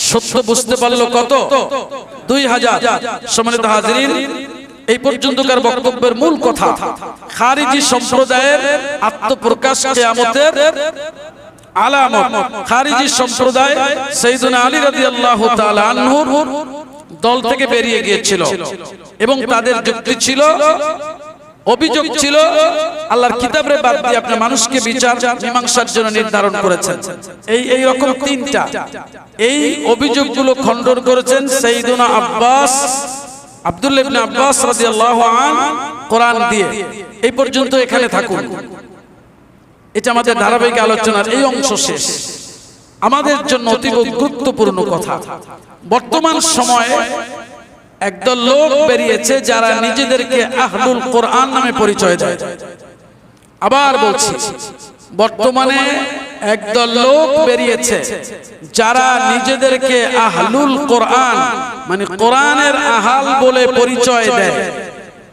A: সত্য বুঝতে পারলো কত? 2000। সম্মানিত হাজিরিন, এই পর্যন্তকার বক্তব্যের মূল কথা, খারিজি সম্প্রদায়ের আত্মপ্রকাশ কিয়ামতের আলামত। খারিজি সম্প্রদায় সাইয়েদনা আলী রাদিয়াল্লাহু তাআলা আনহুর দল থেকে বেরিয়ে গিয়েছিল এবং তাদের যুক্তি ছিল, অভিযোগ ছিল, আল্লাহর কিতাবের বাদ দিয়ে আপনি মানুষকে বিচার মীমাংসার জন্য নির্ধারণ করেছেন। এই রকম তিনটা এই অভিযোগগুলো খণ্ডন করেছেন সাইয়েদনা আব্বাস, আব্দুল্লাহ ইবনে আব্বাস রাদিয়াল্লাহু আনহু কোরআন দিয়ে। এই পর্যন্ত এখানে থাকুন। এটা আমাদের ধারাবাহিক আলোচনার এই অংশ শেষ। আমাদের জন্য অতীব গুরুত্বপূর্ণ কথা, বর্তমান সময়ে একদল লোক বেরিয়েছে যারা নিজেদেরকে আহলুল কোরআন নামে পরিচয় দেয়। আবার বলছি, বর্তমানে একদল লোক বেরিয়েছে যারা নিজেদেরকে আহলুল কোরআন মানে কোরআনের আহাল বলে পরিচয় দেয়।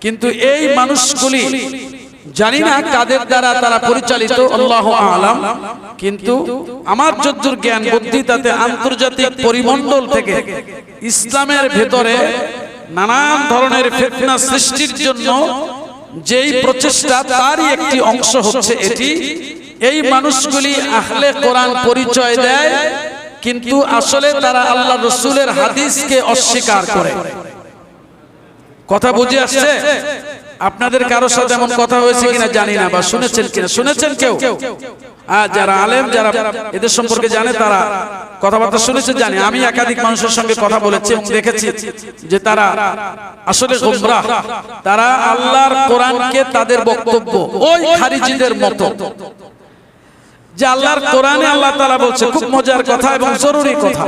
A: কিন্তু এই মানুষগুলি জানি না কাদের দ্বারা তারা পরিচালিত, আল্লাহু আ'লাম। কিন্তু আমার যতদূর জ্ঞান বুদ্ধি, তাতে আন্তর্জাতিক পরিমণ্ডল থেকে ইসলামের ভেতরে নানান ধরনের ফিতনা সৃষ্টির জন্য যেই প্রচেষ্টা তারই একটি অংশ হচ্ছে এটি। এই মানুষগুলি আহলে কোরআন পরিচয় দেয়, কিন্তু আসলে তারা আল্লাহ রসুলের হাদিসকে অস্বীকার করে। কথা বুঝে আসছে? আপনাদের কারো সাথে এমন কথা হয়েছে কিনা জানি না, বা শুনেছেন কিনা? শুনেছেন কেউ? যারা আলেম, যারা এদের সম্পর্কে জানে, তারা কথাবার্তা শুনেছে জানে। আমি একাধিক মানুষের সঙ্গে কথা বলেছি এবং দেখেছি যে তারা আসলে গোমরাহ। তারা আল্লাহর কোরআনকে তাদের বক্তব্য ওই খারিজিদের মতো, যে আল্লাহর কোরআনে আল্লাহ তাআলা বলছে, খুব মজার কথা এবং জরুরি কথা,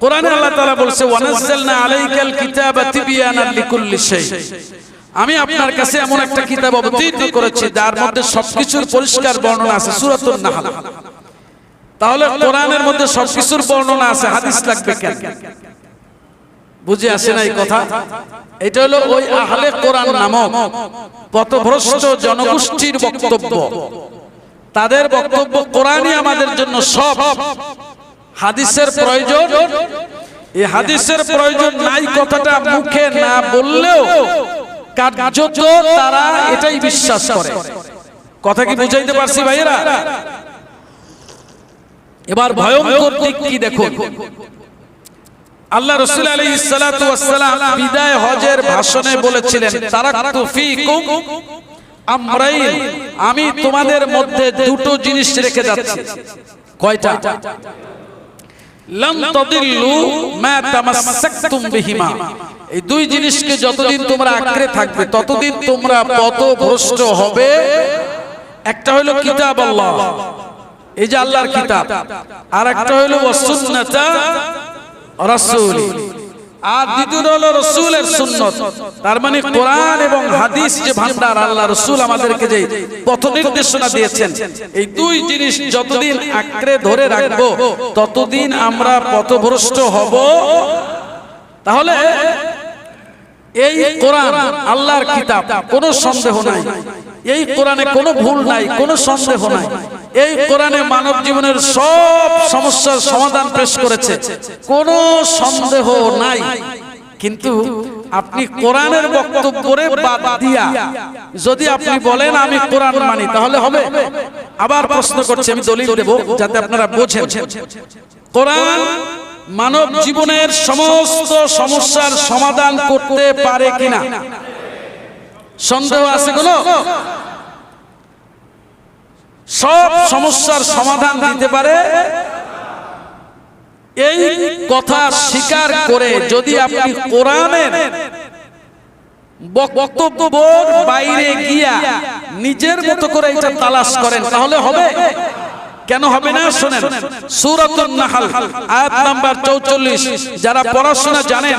A: কোরআনে আল্লাহ তাআলা বলছে ওয়ানাজ্জালনা আলাইকাল কিতাবা তিবয়ানান লিকুল্লি শাই, আমি আপনার কাছে এমন একটা কিতাব অবতীর্ণ করেছি যার মধ্যে সবকিছুর পরিষ্কার বর্ণনা আছে। সূরাতুন নাহল। তাহলে কোরআনের মধ্যে সবকিছুর বর্ণনা আছে, হাদিস লাগবে কেন? বুঝে আসে না এই কথা? এটা হলো ওই আহলে কোরআন নামক পথভ্রষ্ট জনগোষ্ঠীর বক্তব্য। তাদের বক্তব্য কোরআনই আমাদের জন্য সব, হাদিসের প্রয়োজন, এই হাদিসের প্রয়োজন নাই কথাটা মুখে না বললেও কার্যত তারা এটাই বিশ্বাস করে। কথা কি বুঝাইতে পারছি ভাইয়েরা? এবার ভয়ঙ্কর দিক কি দেখুন। আল্লাহ রাসূল আলাইহিস সালাতু ওয়াস সালাম বিদায় হজের ভাষণে বলেছিলেন, তারাকতু ফীকুম আমরাইন, আমি তোমাদের মধ্যে দুটো জিনিস রেখে যাচ্ছি। কয়টা? লাম তাদিল্লু মা তামাসসাকতুম বিহিমা, এই দুই জিনিসকে যতদিন তোমরা আঁকড়ে থাকবে ততদিন তোমরা পথভ্রষ্ট হবে। একটা হলো কিতাব আল্লাহ, এই যে আল্লাহর কিতাব, আর একটা হলো ওয়াসুন্নাতা রাসূলি, আর দ্বিতীয় হলো রাসূলের সুন্নাত। তার মানে কোরআন এবং হাদিস যে ভান্ডার, আল্লাহ রাসূল আমাদেরকে যে পথ নির্দেশনা দিয়েছেন, এই দুই জিনিস যতদিন আঁকড়ে ধরে রাখবো ততদিন আমরা পথভ্রষ্ট হব। তাহলে এই কোরআন আল্লাহর কিতাব, কোনো সন্দেহ নাই, এই কোরআনে কোনো ভুল নাই, কোনো সন্দেহ নাই। এই কোরআনে মানব জীবনের সব সমস্যার সমাধান পেশ করেছে, কোনো সন্দেহ নাই। কিন্তু আপনি কোরআনের বক্তব্যে বাদ দিয়া যদি আপনি বলেন আমি কোরআন মানি, তাহলে হবে? আবার প্রশ্ন করছি, আমি দলিল দেব যাতে আপনারা বোঝেন। কোরআন মানব জীবনের সমস্ত সমস্যার সমাধান করতে পারে কিনা? সন্দেহ আছে কোনো? সব সমস্যার সমাধান দিতে পারে। এই কথা স্বীকার করে যদি আপনি কোরআনের বক্তব্যের বাইরে গিয়া নিজের মতো করে এটা তালাশ করেন, তাহলে হবে? কেন হবে না? শুনেন, সূরাতুন নাহল আয়াত নাম্বার 44। যারা পড়াশোনা জানেন,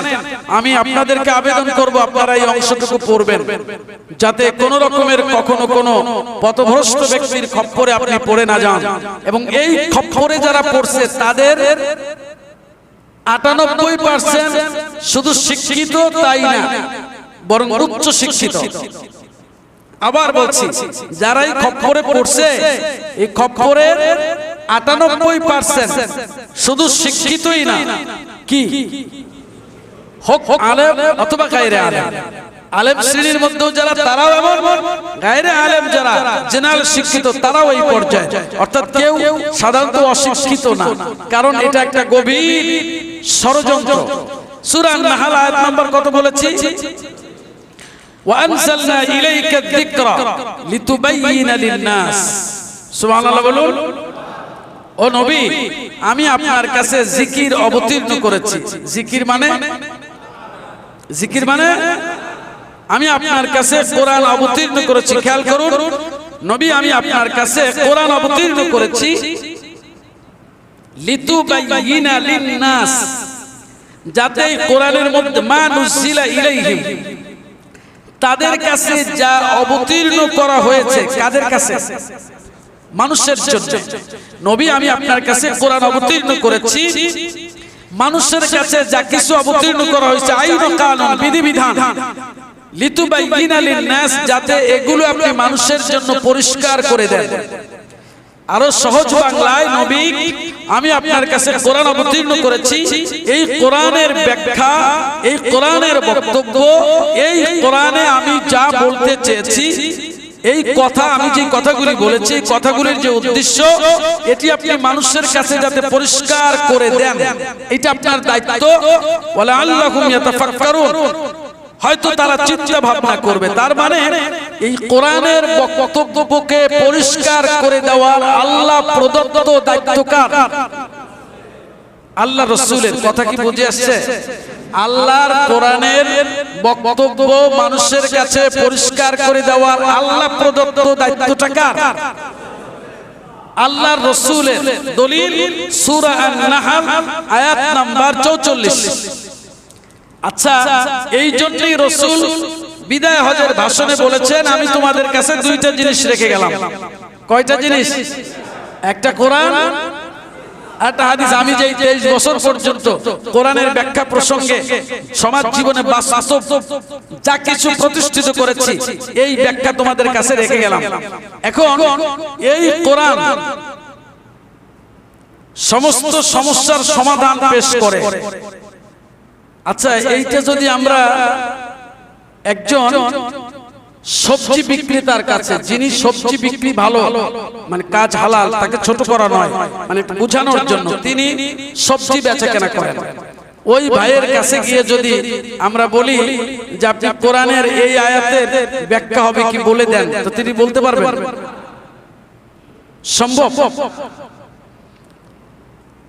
A: আমি আপনাদেরকে আবেদন করব আপনারা এই অংশটুকু পড়বেন, যাতে কোন রকমের কখনো কোনো পথভ্রষ্ট ব্যক্তির খপ্পরে আপনি পড়ে না যান। এবং এই খপ্পরে যারা পড়ছে তাদের 98% শুধু শিক্ষিত তাই না, বরং উচ্চ শিক্ষিত। আবার বলছি, যারা এই খপ্পরে পড়ছে, এই খপ্পরের 98% শুধু শিক্ষিতই না, কি হোক আলেম অথবা গায়রে আলেম। আলেম শ্রেণীর মধ্যে যারা, তারাও এমন, গায়রে আলেম যারা জেনারেল শিক্ষিত তারাও এই পর্যায়ে, অর্থাৎ কেউ সাধারণত অশিক্ষিত না, কারণ এটা একটা গভীর ষড়যন্ত্র। সূরা নাহল আয়াত নাম্বার কত বলেছি? وأنزلنا إليك الذكر لتبين للناس। সুবহানাল্লাহ বলুন। ও নবী, আমি আপনার কাছে জিকির অবতীর্ণ করেছি। জিকির মানে, জিকির মানে আমি আপনার কাছে কোরআন অবতীর্ণ করেছি। খেয়াল করুন নবী, আমি আপনার কাছে কোরআন অবতীর্ণ করেছি লিতুবাইয়িনা লিন-নাস, যাতে কোরআনের মধ্যে মা নুজিলা ইলাইহিম, তাদের কাছে যা অবতীর্ণ করা হয়েছে, কাদের কাছে? মানুষের জন্য। নবী, আমি আপনার কাছে কোরআন অবতীর্ণ করেছি মানুষের কাছে যা কিছু অবতীর্ণ করা হয়েছে, আইন ও কানুন, বিধিবিধান, লিতুবাইয়িনা লিন-নাস, যাতে এগুলো আপনি মানুষের জন্য পরিষ্কার করে দেন। আরো সহজ বাংলায়, নবী, আমি আপনার কাছে কোরআন অবতীর্ণ করেছি, এই কোরআনের ব্যাখ্যা এই কোরআনের বক্তব্য, এই কোরআনে আমি যা বলতে চেয়েছি, এই কথা আমি যে কথাগুলি বলেছি, কথাগুলির যে উদ্দেশ্য, এটি আপনি মানুষের কাছে যাতে পরিষ্কার করে দেন, এটা আপনার দায়িত্ব। ওয়ালা আল্লাহুম ইয়াতাফাক্কারুন, হয়তো তারা চিন্তা ভাবনা করবে। তার মানে এই কোরআনের বক্তব্যকে পরিষ্কার করে দেওয়ার আল্লাহ প্রদত্ত দায়িত্ব কার? আল্লাহ রাসূলের। কথা কি বুঝে আসছে? আল্লাহর কোরআনের বক্তব্য মানুষের কাছে পরিষ্কার করে দেওয়ার আল্লাহ প্রদত্ত দায়িত্বটা কার? আল্লাহর রাসূলের। দলিল সূরা আন-নাহল আয়াত নাম্বার 44। আচ্ছা, এই জন্যই রাসূল বিদায় হজের ভাষণে বলেছেন, আমি তোমাদের কাছে দুইটা জিনিস রেখে গেলাম। কয়টা জিনিস? একটা কোরআন, একটা হাদিস। আমি যে 23 বছর পর্যন্ত কোরআনের ব্যাখ্যা প্রসঙ্গে সমাজ জীবনে বাস্তব যা কিছু প্রতিষ্ঠিত করেছি, এই ব্যাখ্যা তোমাদের কাছে রেখে গেলাম। এখন এই কোরআন সমস্ত সমস্যার সমাধান পেশ করে। আচ্ছা, এইটা যদি আমরা একজন সবজি বিক্রেতার কাছে, যিনি সবজি বিক্রি ভালো, মানে কাজ হালাল, তাকে ছোট করা নয়, মানে বোঝানোর জন্য তিনি সবজি বেচা কেনা করেন, ওই ভাইয়ের কাছে গিয়ে যদি আমরা বলি যে আপনি কোরআনের এই আয়াতের ব্যাখ্যা হবে কি বলে দেন, তো তিনি বলতে পারবেন? সম্ভব?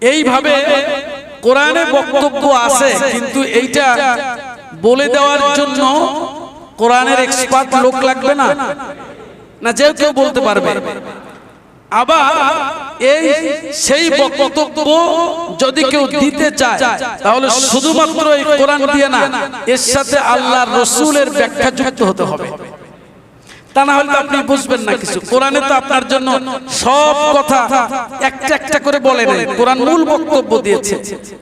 A: এইভাবে কোরআনে বক্তব্য আছে, কিন্তু এইটা বলে দেওয়ার জন্য কোরআনের এক্সপার্ট লোক লাগবে না? না, যে কেউ বলতে পারবে। আবার এই সেই বক্তব্য যদি কেউ দিতে চায়, তাহলে শুধুমাত্র এই কোরআন দিয়ে না, এর সাথে আল্লাহর রাসূলের ব্যাখ্যা যুক্ত হতে হবে। তা না হলে আপনি বুঝবেন না কিছু। কোরআনে তো আপনার জন্য সব কথা একটা একটা করে বলে নেই, কোরআন মূল বক্তব্য দিয়েছে।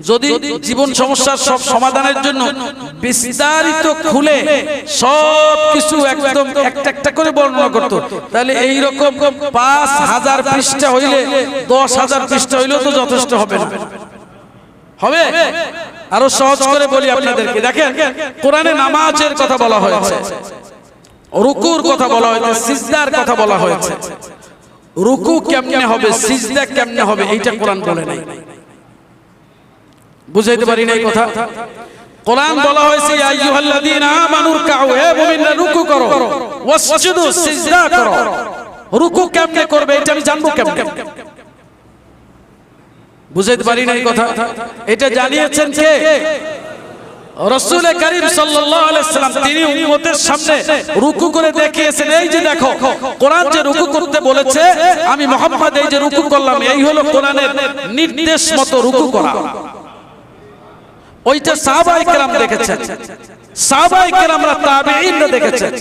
A: যদি জীবন সমস্যার সব সমাধানের জন্য বিস্তারিত খুলে সব কিছু একদম একটা একটা করে বর্ণনা করত, তাহলে এই রকম 5000 পৃষ্ঠা হইলে 10,000 পৃষ্ঠা হইলেও তো যথেষ্ট হবে না। হবে? আরো সহজ করে বলি আপনাদেরকে, দেখেন কোরআনে নামাজের কথা বলা হয়েছে, রুকুর কথা বলা হয়েছে, সিজদার কথা বলা হয়েছে। রুকু কেমনে হবে, সিজদা কেমনে হবে, এইটা কোরআন বলে নাই। বুঝাইতে পারি না এই কথা? কোরআন বলা হয়েছে ইয়া আইয়ুহাল্লাযীনা আমানু রুকউ, হে মুমিনরা রুকু করো, ওয়াসজুদু, সিজদা করো। রুকু কেমনে করবে এটা আমি জানবো কেমনে? বুঝাইতে পারি না এই কথা? এটা জানিয়েছেন কে? রাসূল করিম সাল্লাল্লাহু আলাইহি ওয়াসাল্লাম। তিনি উম্মতের সামনে রুকু করে দেখিয়েছেন, এই যে দেখো কোরআন যে রুকু করতে বলেছে, আমি মুহাম্মদ এই যে রুকু করলাম, এই হলো কোরআনের নির্দেশ মতো রুকু করা। ওইটা সাহাবায়ে কেরাম দেখেছেন, সাহাবায়ে কেরামরা তাবেঈনরা দেখেছেন,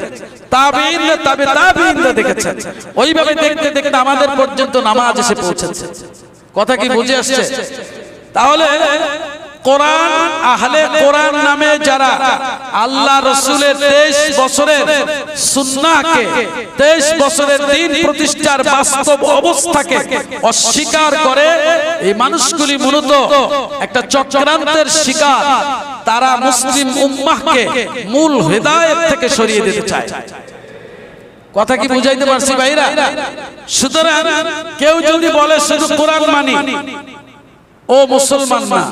A: তাবেঈনরা তাবেঈনরা দেখেছেন। ওইভাবে দেখতে দেখতে আমাদের পর্যন্ত নামাজ এসে পৌঁছেছে। কথা কি বুঝে আসছে? তাহলে কোরআন, আহলে কোরআন নামে যারা আল্লাহ রাসূলের 23 বছরের সুন্নাহকে, 23 বছরের দ্বীন প্রতিষ্ঠার বাস্তব অবস্থাকে অস্বীকার করে, এই মানুষগুলি মূলত একটা চক্রান্তের শিকার। তারা মুসলিম উম্মাহকে মূল হিদায়াত থেকে সরিয়ে দিতে চায়। কথা কি বুঝাইতে পারছি ভাইরা? সুতরাং কেউ যদি বলে শুধু কোরআন মানি, ও মুসলমান না।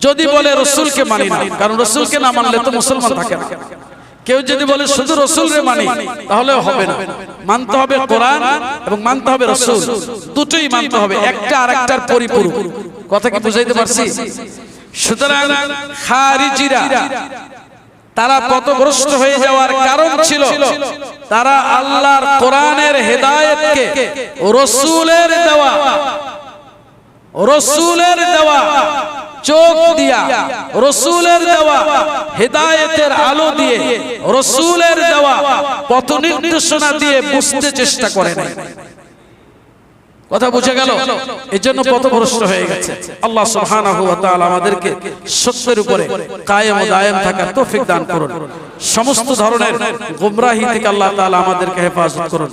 A: যদি বলে রাসূলকে মানি না, কারণ রাসূলকে না মানলে তো মুসলমান থাকে না। কেউ যদি বলে শুধু রাসূলকে মানি, তাহলে হবে না। মানতে হবে কোরআন এবং মানতে হবে রাসূল, দুটোই মানতে হবে, একটা আরেকটার পরিপূরক। কথা কি বুঝাইতে পারছি? সুতরাং খারিজিরা তারা পথভ্রষ্ট হয়ে যাওয়ার কারণ ছিল তারা আল্লাহর কোরআনের হেদায়েতকে রাসূলের দেওয়া চোখ দিয়া, রাসূলের দেওয়া হেদায়েতের আলো দিয়ে, রাসূলের দেওয়া পথ নির্দেশনা দিয়ে বুঝতে চেষ্টা করে না। কথা বুঝে গেল? এজন্য পথভ্রষ্ট হয়ে গেছে। আল্লাহ সুবহানাহু ওয়া তাআলা আমাদেরকে সত্যের উপরে কায়েম ও দায়েম থাকার তৌফিক দান করুন। সমস্ত ধরনের গোমরাহি থেকে আল্লাহ তাআলা আমাদেরকে হেফাজত করুন।